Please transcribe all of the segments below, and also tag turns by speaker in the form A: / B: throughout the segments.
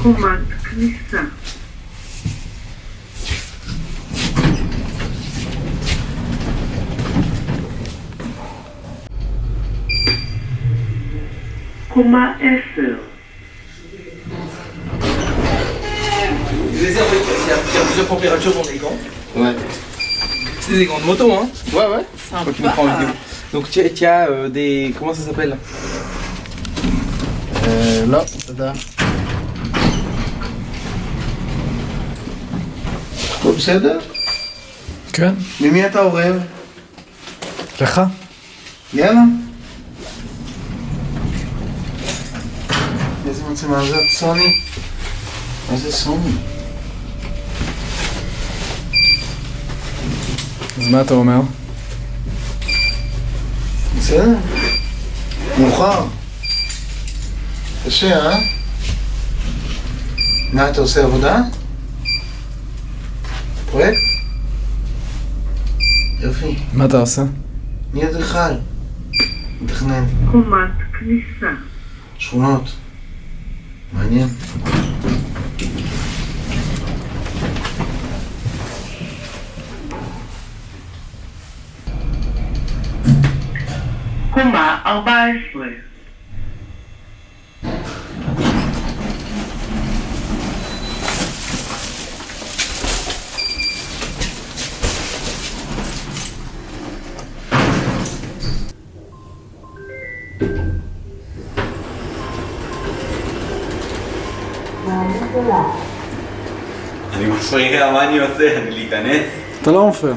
A: קומת כניסה. קומה 10.
B: Les airs, il y a plusieurs températures dans les gants.
C: Ouais.
B: C'est des gants de moto, hein.
C: Ouais, ouais.
B: Toi qui me prends en vidéo. Donc tu as des... Comment ça s'appelle?
C: לא, תודה. הכל בסדר?
D: כן,
C: ממי אתה עורב?
D: לך?
C: יאללה. איזה מצלמה זאת? סוני? איזה סוני?
D: אז מה אתה אומר?
C: בסדר? מאוחר. קשה, אה? מה, אתה עושה עבודה? פרויקט? יופי.
D: מה אתה עושה?
C: מי אדריכל? מתכנן.
A: קומת כניסה.
C: שכונות. מעניין.
A: קומה 14.
E: אני מפריע, מה אני עושה? אני להיכנס?
D: אתה לא מפריע.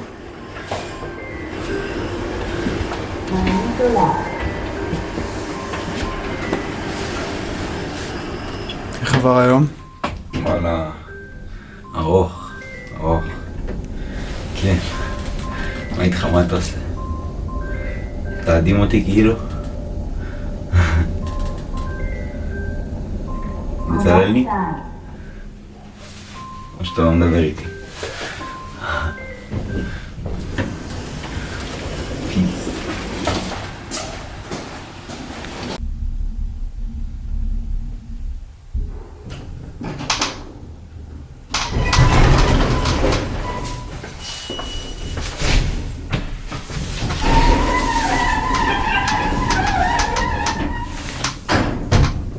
D: איך עבר היום?
E: וואלה, ארוך. כן. מה איתך, מה אתה עושה? תעדים אותי כאילו? מצלל לי? או שאתה לא מדבר איתי?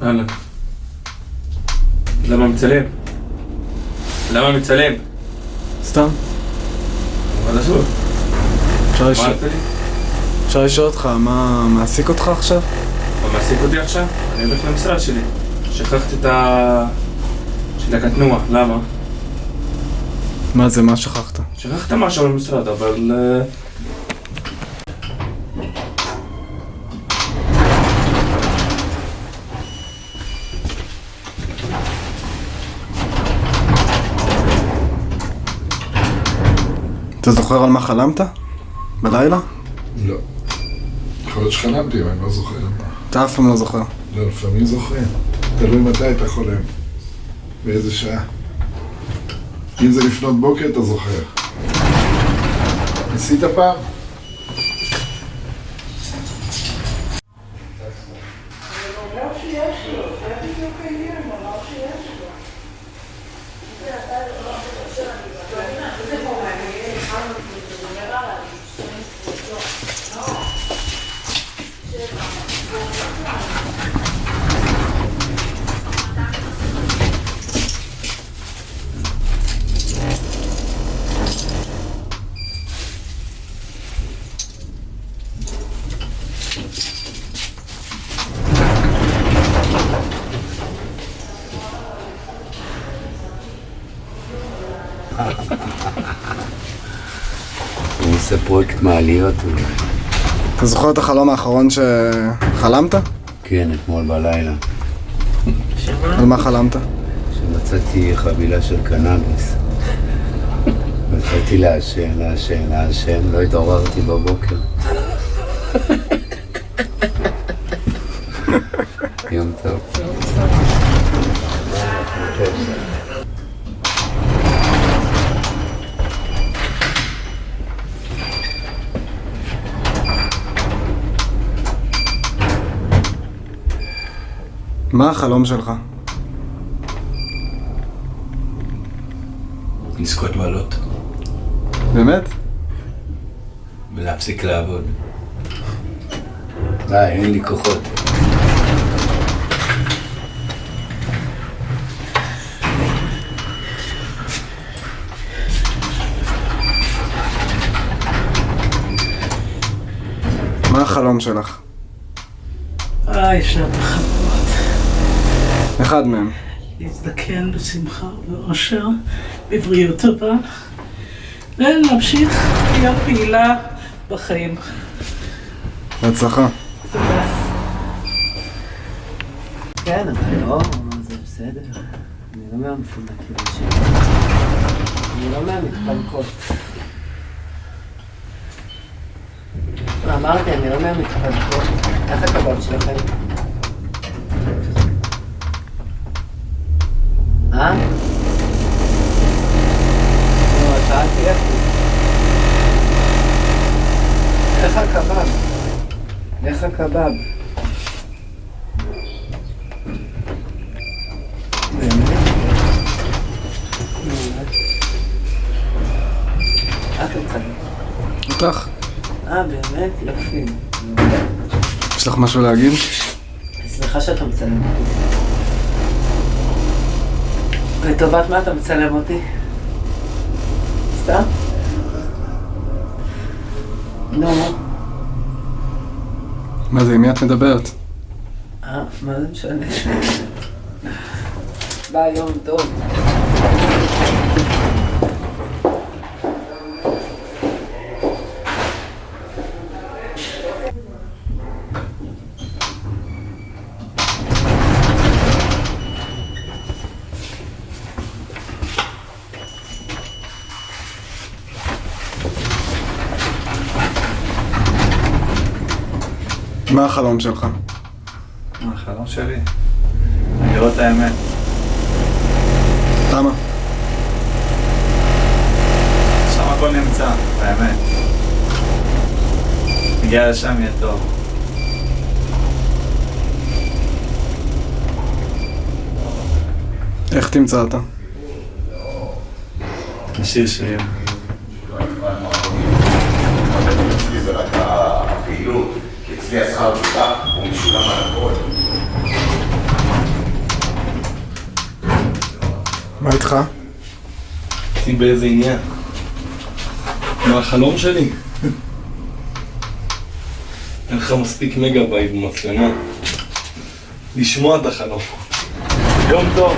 B: אהלן. למה מצלם? למה מצלם?
D: סתם.
B: אבל אסור.
D: אפשר לשאול אותך, מה מעסיק אותך עכשיו?
B: מה מעסיק אותי עכשיו? אני הולך למשרד שלי. שכחתי של הקטנוע, למה?
D: מה זה, מה שכחת?
B: שכחת משהו במשרד, אבל...
D: אתה זוכר על מה חלמת? בלילה?
F: לא. יכול להיות שחלמתי, אבל אני לא זוכר.
D: אתה אף פעם לא זוכר.
F: לא, לפעמים זוכרים. תלוי מתי אתה חולם. באיזה שעה. אם זה לפנות בוקר, אתה זוכר. ניסית פעם?
E: אני עושה פרויקט מעליות אולי.
D: אתה זוכר את החלום האחרון שחלמת?
E: כן, אתמול בלילה.
D: על מה חלמת?
E: שמצאתי חבילה של קנאביס. והתחלתי לעשן, לא התעוררתי בבוקר. יום טוב.
D: מה החלום שלך?
E: לזכות בלוטו
D: באמת?
E: ולהפסיק לעבוד. די, אין לי כוחות.
D: מה החלום שלך?
G: יש לה בחלומות.
D: אחד מהם.
G: להזדקן בשמחה ובאושר, בבריאות טובה, ולהמשיך להיות פעילה בחיים.
D: בהצלחה.
G: תודה.
C: כן, אבל לא, זה בסדר. אני לא מהמפונקים שלי. אני לא מהמתפנקות. אמרתי, אני לא מהמתפנקות. איך הקבב שלכם? לא, שאלתי איך הוא. איך הקבב? איך הקבב? באמת? איך מצלם?
D: אותך.
C: באמת? יופי.
D: יש לך משהו להגיד?
C: אני שמחה שאתה מצלם אותי. לטובת מה אתה מצלם אותי? סתם? נו.
D: מה זה, עם מי את מדברת?
C: מה זה משנה? ביי, יום טוב.
D: מה החלום שלך?
E: מה החלום שלי? לראות את האמת.
D: למה?
E: שם הכל נמצא, האמת. נגיע לשם יהיה טוב.
D: איך תמצא אותה?
E: נשאיר שירים.
H: אצלי זה רק הפעילות, כי אצלי השכר שלך הוא משולם על הכל.
F: מה איתך?
B: הייתי באיזה עניין. מה החלום שלי? אין לך מספיק מגה בייט במצלמה לשמוע את החלום. יום טוב.